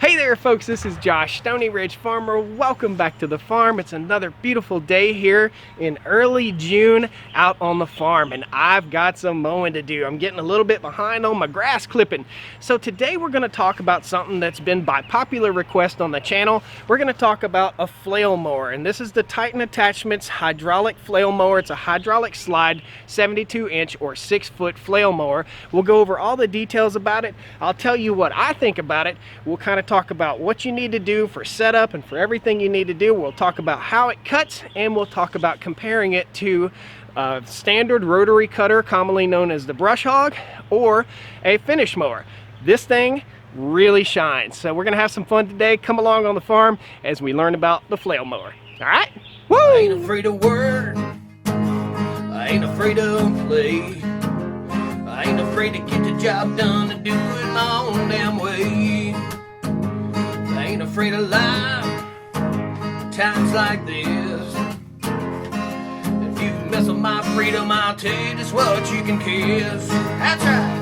Hey there folks, this is Josh, Stoney Ridge Farmer. Welcome back to the farm. It's another beautiful day here in early June out on the farm, and I've got some mowing to do. I'm getting a little bit behind on my grass clipping. So today we're going to talk about something that's been by popular request on the channel. We're going to talk about a flail mower, and this is the Titan Attachments hydraulic flail mower. It's a hydraulic slide 72-inch or 6-foot flail mower. We'll go over all the details about it. I'll tell you what I think about it. We'll kind of talk about what you need to do for setup and for everything you need to do. We'll talk about how it cuts, and we'll talk about comparing it to a standard rotary cutter, commonly known as the brush hog, or a finish mower. This thing really shines. So we're gonna have some fun today. Come along on the farm as we learn about the flail mower. All right? Woo! I ain't afraid of work. I ain't afraid of play. I ain't afraid to get the job done and do it my own damn way. I ain't afraid of life, times like this. If you mess with my freedom, I'll tell you just what you can kiss. That's right.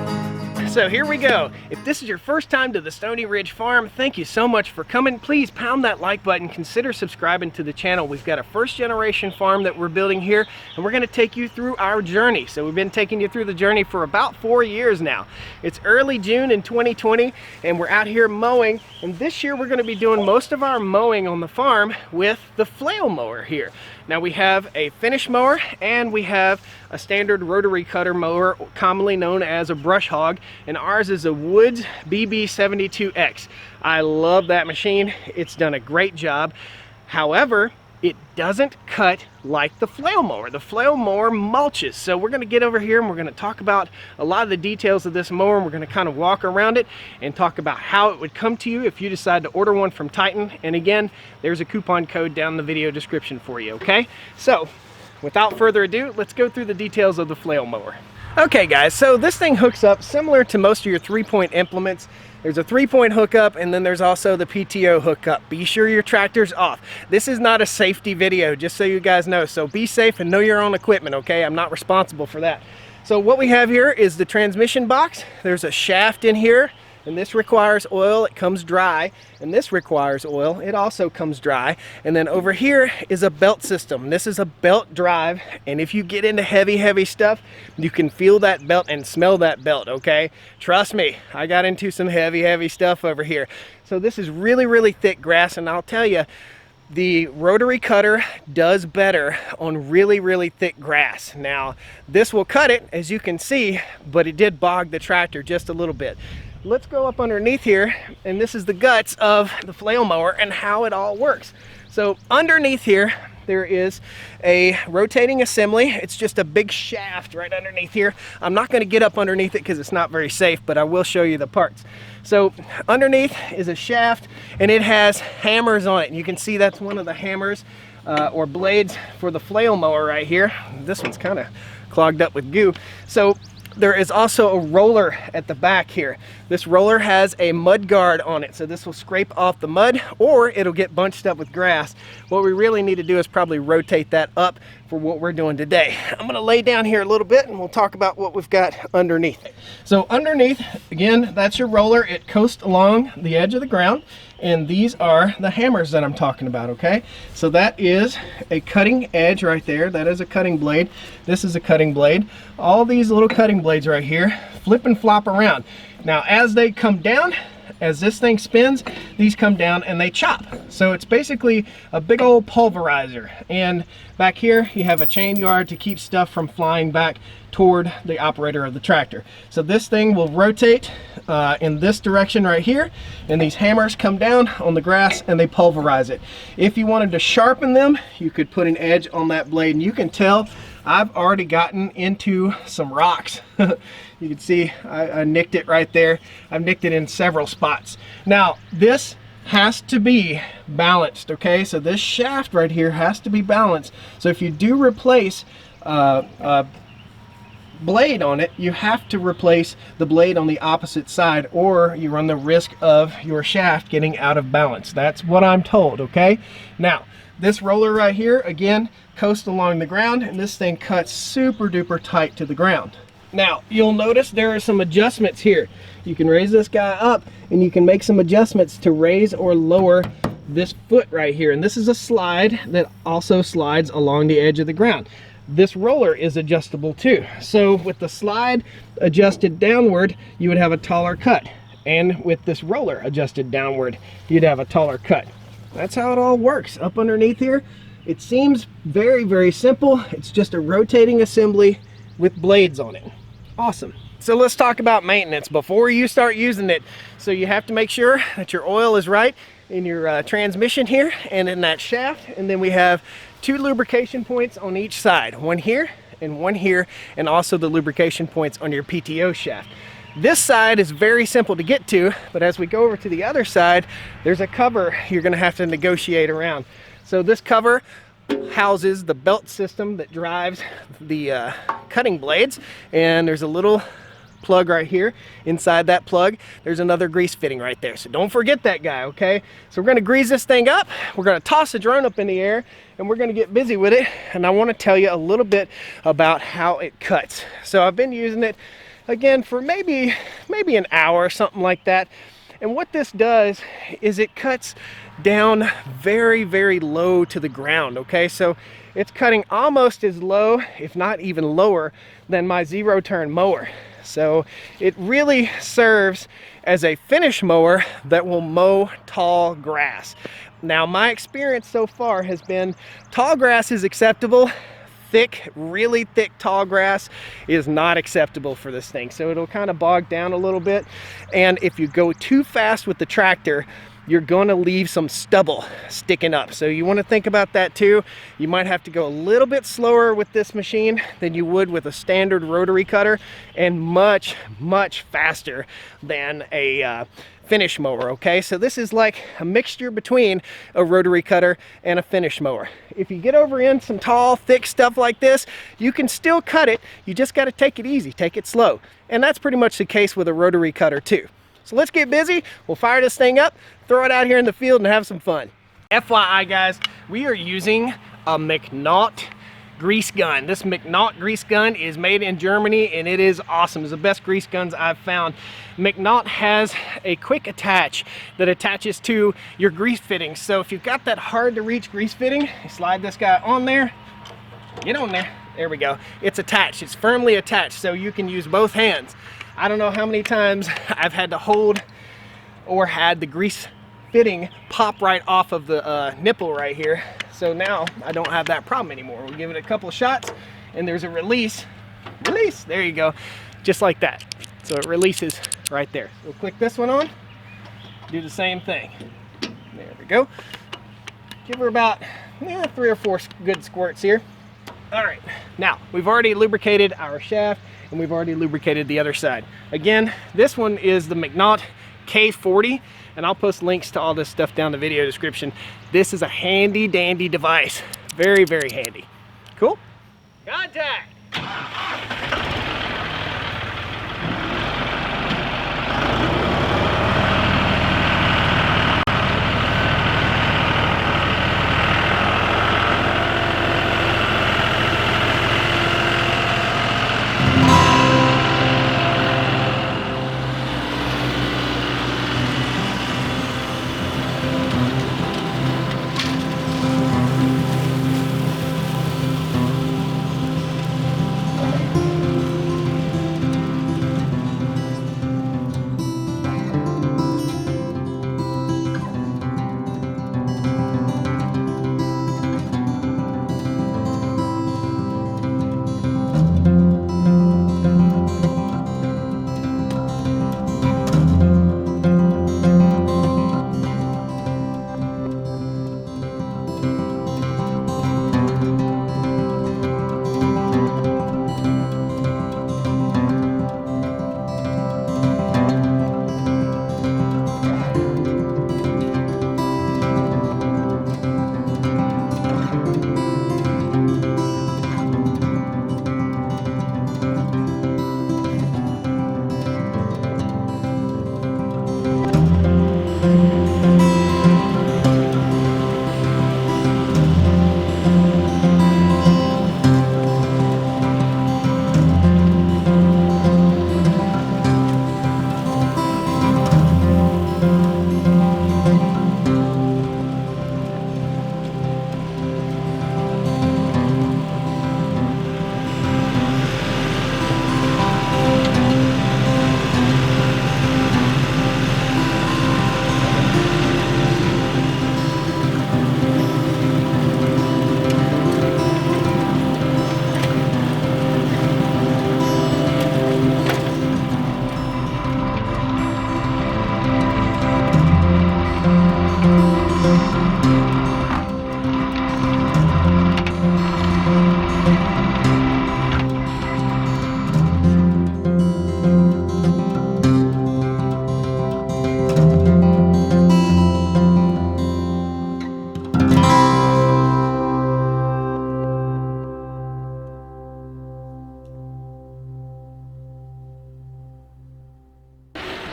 So here we go. If this is your first time to the Stoney Ridge Farm, thank you so much for coming. Please pound that like button. Consider subscribing to the channel. We've got a first generation farm that we're building here, and we're going to take you through our journey. So we've been taking you through the journey for about 4 years now. It's early June in 2020, and we're out here mowing. And this year we're going to be doing most of our mowing on the farm with the flail mower here. Now we have a finish mower, and we have a standard rotary cutter mower, commonly known as a brush hog, and ours is a Woods BB72X. I love that machine. It's done a great job. However, it doesn't cut like the flail mower. The flail mower mulches. So we're going to get over here and we're going to talk about a lot of the details of this mower, and we're going to kind of walk around it and talk about how it would come to you if you decide to order one from Titan. And again, there's a coupon code down in the video description for you, okay? So without further ado, let's go through the details of the flail mower. Okay guys, so this thing hooks up similar to most of your 3-point implements. There's a 3-point hookup, and then there's also the PTO hookup. Be sure your tractor's off. This is not a safety video, just so you guys know. So be safe and know your own equipment, okay? I'm not responsible for that. So what we have here is the transmission box. There's a shaft in here, and this requires oil. It comes dry. And this requires oil. It also comes dry. And then over here is a belt system. This is a belt drive, and if you get into heavy stuff, you can feel that belt and smell that belt, okay? Trust me, I got into some heavy stuff over here. So this is really thick grass, and I'll tell you, the rotary cutter does better on really thick grass. Now, this will cut it, as you can see, but it did bog the tractor just a little bit. Let's go up underneath here, and this is the guts of the flail mower and how it all works. So underneath here, there is a rotating assembly. It's just a big shaft right underneath here. I'm not going to get up underneath it because it's not very safe, but I will show you the parts. So underneath is a shaft, and it has hammers on it. And you can see that's one of the hammers or blades for the flail mower right here. This one's kind of clogged up with goo. So there is also a roller at the back here. This roller has a mud guard on it, so this will scrape off the mud, or it'll get bunched up with grass. What we really need to do is probably rotate that up for what we're doing today. I'm going to lay down here a little bit, and we'll talk about what we've got underneath. So underneath, again, that's your roller. It coasts along the edge of the ground, and these are the hammers that I'm talking about, okay? So that is a cutting edge right there. That is a cutting blade. This is a cutting blade. All these little cutting blades right here flip and flop around. Now, as they come down, as this thing spins, these come down and they chop. So it's basically a big old pulverizer. And back here, you have a chain guard to keep stuff from flying back toward the operator of the tractor. So this thing will rotate in this direction right here, and these hammers come down on the grass and they pulverize it. If you wanted to sharpen them, you could put an edge on that blade, and you can tell I've already gotten into some rocks. You can see I nicked it right there. I've nicked it in several spots. Now this has to be balanced, okay? So this shaft right here has to be balanced. So if you do replace blade on it, you have to replace the blade on the opposite side, or you run the risk of your shaft getting out of balance. That's what I'm told, okay? Now, this roller right here, again, coasts along the ground, and this thing cuts super duper tight to the ground. Now, you'll notice there are some adjustments here. You can raise this guy up and you can make some adjustments to raise or lower this foot right here. And this is a slide that also slides along the edge of the ground. This roller is adjustable too. So with the slide adjusted downward, you would have a taller cut. And with this roller adjusted downward, you'd have a taller cut. That's how it all works. Up underneath here, it seems very, very simple. It's just a rotating assembly with blades on it. Awesome. So let's talk about maintenance before you start using it. So you have to make sure that your oil is right in your transmission here and in that shaft. And then we have 2 lubrication points on each side, one here, and also the lubrication points on your PTO shaft. This side is very simple to get to, but as we go over to the other side, there's a cover you're gonna have to negotiate around. So this cover houses the belt system that drives the cutting blades, and there's a little plug right here. Inside that plug, there's another grease fitting right there. So don't forget that guy, okay? So we're gonna grease this thing up. We're gonna toss the drone up in the air and we're gonna get busy with it. And I wanna tell you a little bit about how it cuts. So I've been using it again for maybe an hour, something like that. And what this does is it cuts down very, very low to the ground, okay? So it's cutting almost as low, if not even lower, than my zero-turn mower. So it really serves as a finish mower that will mow tall grass. Now, my experience so far has been tall grass is acceptable. Thick, really thick tall grass is not acceptable for this thing. So it'll kind of bog down a little bit. And if you go too fast with the tractor, you're going to leave some stubble sticking up. So you want to think about that too. You might have to go a little bit slower with this machine than you would with a standard rotary cutter, and much, much faster than a finish mower, okay? So this is like a mixture between a rotary cutter and a finish mower. If you get over in some tall, thick stuff like this, you can still cut it. You just got to take it easy, take it slow. And that's pretty much the case with a rotary cutter too. So let's get busy. We'll fire this thing up, throw it out here in the field, and have some fun. FYI, guys, we are using a McNaught grease gun. This McNaught grease gun is made in Germany, and it is awesome. It's the best grease guns I've found. McNaught has a quick attach that attaches to your grease fittings. So if you've got that hard to reach grease fitting, you slide this guy on there, get on there. There we go. It's attached. It's firmly attached, so you can use both hands. I don't know how many times I've had to hold or had the grease fitting pop right off of the nipple right here. So now I don't have that problem anymore. We'll give it a couple of shots and there's a release. There you go. Just like that. So it releases right there. We'll click this one on, do the same thing. There we go. Give her about 3 or 4 good squirts here. All right, now we've already lubricated our shaft and we've already lubricated the other side. Again, this one is the McNaught K40, and I'll post links to all this stuff down in the video description. This is a handy dandy device. Very, very handy. Cool? Contact!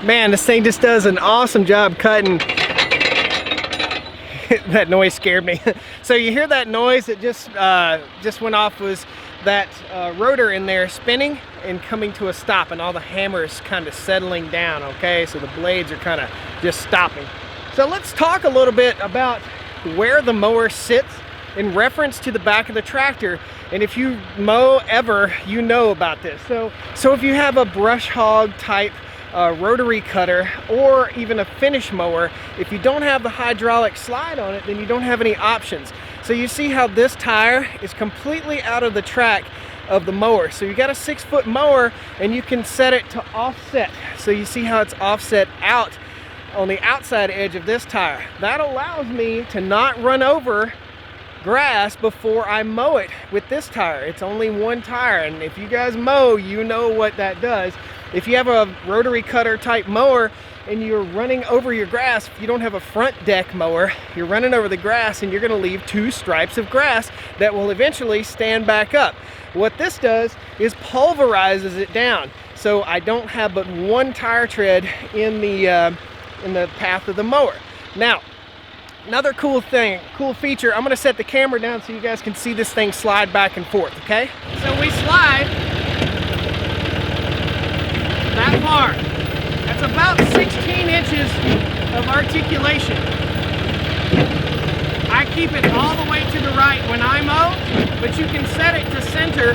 Man, this thing just does an awesome job cutting. That noise scared me. So you hear that noise that just went off, was that rotor in there spinning and coming to a stop, and all the hammers kind of settling down, okay? So the blades are kind of just stopping. So let's talk a little bit about where the mower sits in reference to the back of the tractor. And if you mow ever, you know about this. So if you have a brush hog type rotary cutter, or even a finish mower, if you don't have the hydraulic slide on it, then you don't have any options. So you see how this tire is completely out of the track of the mower. So you got a 6-foot mower and you can set it to offset. So you see how it's offset out on the outside edge of this tire. That allows me to not run over grass before I mow it with this tire. It's only one tire, and if you guys mow, you know what that does. If you have a rotary cutter type mower and you're running over your grass, if you don't have a front deck mower, you're running over the grass and you're going to leave 2 stripes of grass that will eventually stand back up. What this does is pulverizes it down, so I don't have but one tire tread in the path of the mower. Now, another cool feature, I'm going to set the camera down so you guys can see this thing slide back and forth, okay? So we slide that far. That's about 16 inches of articulation. I keep it all the way to the right when I mow, but you can set it to center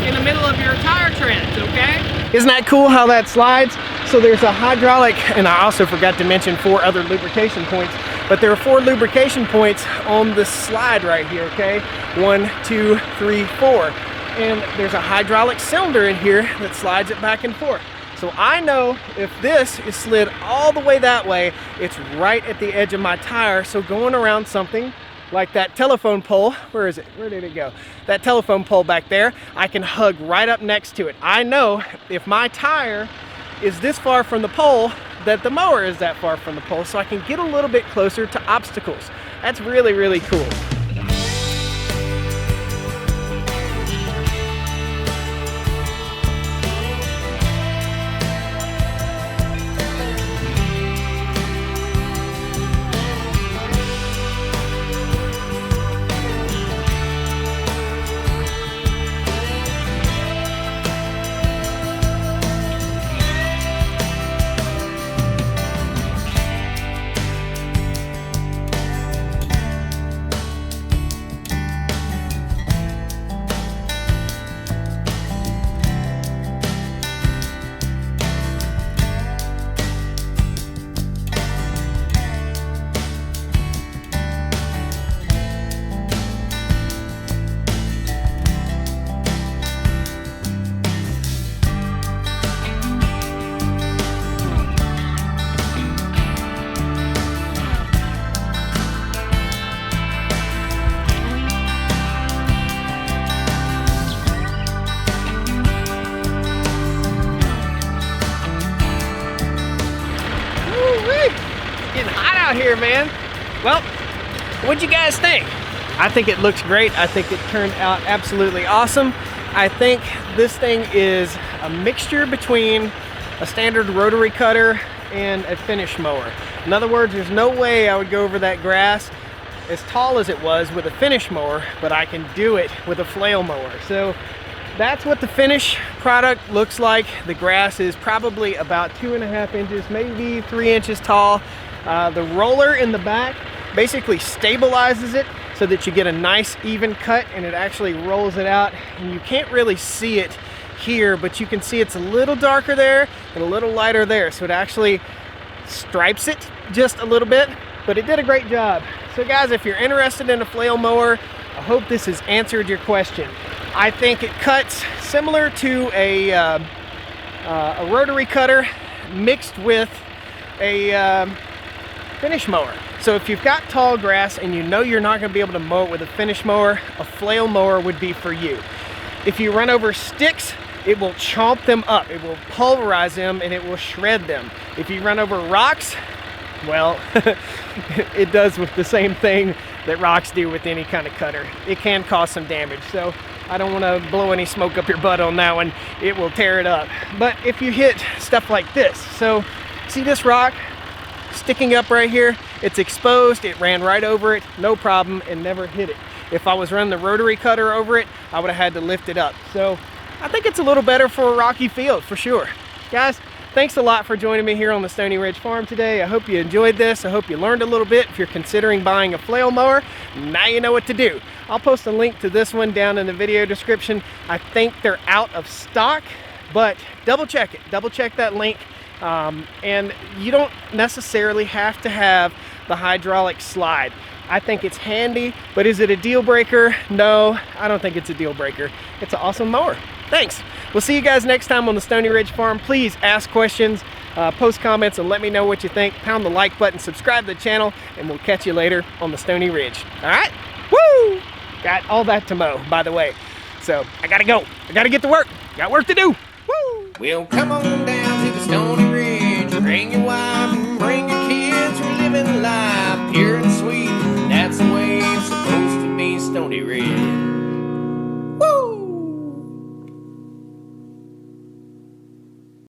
in the middle of your tire treads, okay? Isn't that cool how that slides? So there's a hydraulic, and I also forgot to mention 4 other lubrication points, but there are 4 lubrication points on the slide right here, okay? 1, 2, 3, 4. And there's a hydraulic cylinder in here that slides it back and forth. So I know if this is slid all the way that way, it's right at the edge of my tire. So going around something like that telephone pole, where is it? Where did it go? That telephone pole back there, I can hug right up next to it. I know if my tire is this far from the pole, that the mower is that far from the pole, so I can get a little bit closer to obstacles. That's really, really cool. Here, man. Well, what'd you guys think? I think it looks great. I think it turned out absolutely awesome. I think this thing is a mixture between a standard rotary cutter and a finish mower. In other words, there's no way I would go over that grass as tall as it was with a finish mower, but I can do it with a flail mower. So that's what the finish product looks like. The grass is probably about 2.5 inches, maybe 3 inches tall. The roller in the back basically stabilizes it so that you get a nice even cut, and it actually rolls it out. And you can't really see it here, but you can see it's a little darker there and a little lighter there. So it actually stripes it just a little bit, but it did a great job. So guys, if you're interested in a flail mower, I hope this has answered your question. I think it cuts similar to a rotary cutter mixed with a finish mower. So if you've got tall grass and you know you're not going to be able to mow it with a finish mower, a flail mower would be for you. If you run over sticks, it will chomp them up, it will pulverize them, and it will shred them. If you run over rocks, well, it does with the same thing that rocks do with any kind of cutter. It can cause some damage, so I don't want to blow any smoke up your butt on that one. It will tear it up. But if you hit stuff like this, so See this rock sticking up right here? It's exposed. It ran right over it, no problem, and never hit it. If I was running the rotary cutter over it, I would have had to lift it up. So I think it's a little better for a rocky field for sure. Guys, thanks a lot for joining me here on the Stoney Ridge Farm today. I hope you enjoyed this. I hope you learned a little bit. If you're considering buying a flail mower, now you know what to do. I'll post a link to this one down in the video description. I think they're out of stock, but double check it. Double check that link. And you don't necessarily have to have the hydraulic slide. I think it's handy, but is it a deal breaker? No, I don't think it's a deal breaker. It's an awesome mower. Thanks. We'll see you guys next time on the Stoney Ridge Farm. Please ask questions, post comments, and let me know what you think. Pound the like button, subscribe to the channel, and we'll catch you later on the Stoney Ridge. All right? Woo! Got all that to mow, by the way. So I gotta go. I gotta get to work. Got work to do. Woo! Well, come on down to the Stoney Ridge. Bring your wife and bring your kids. We're living life pure and sweet.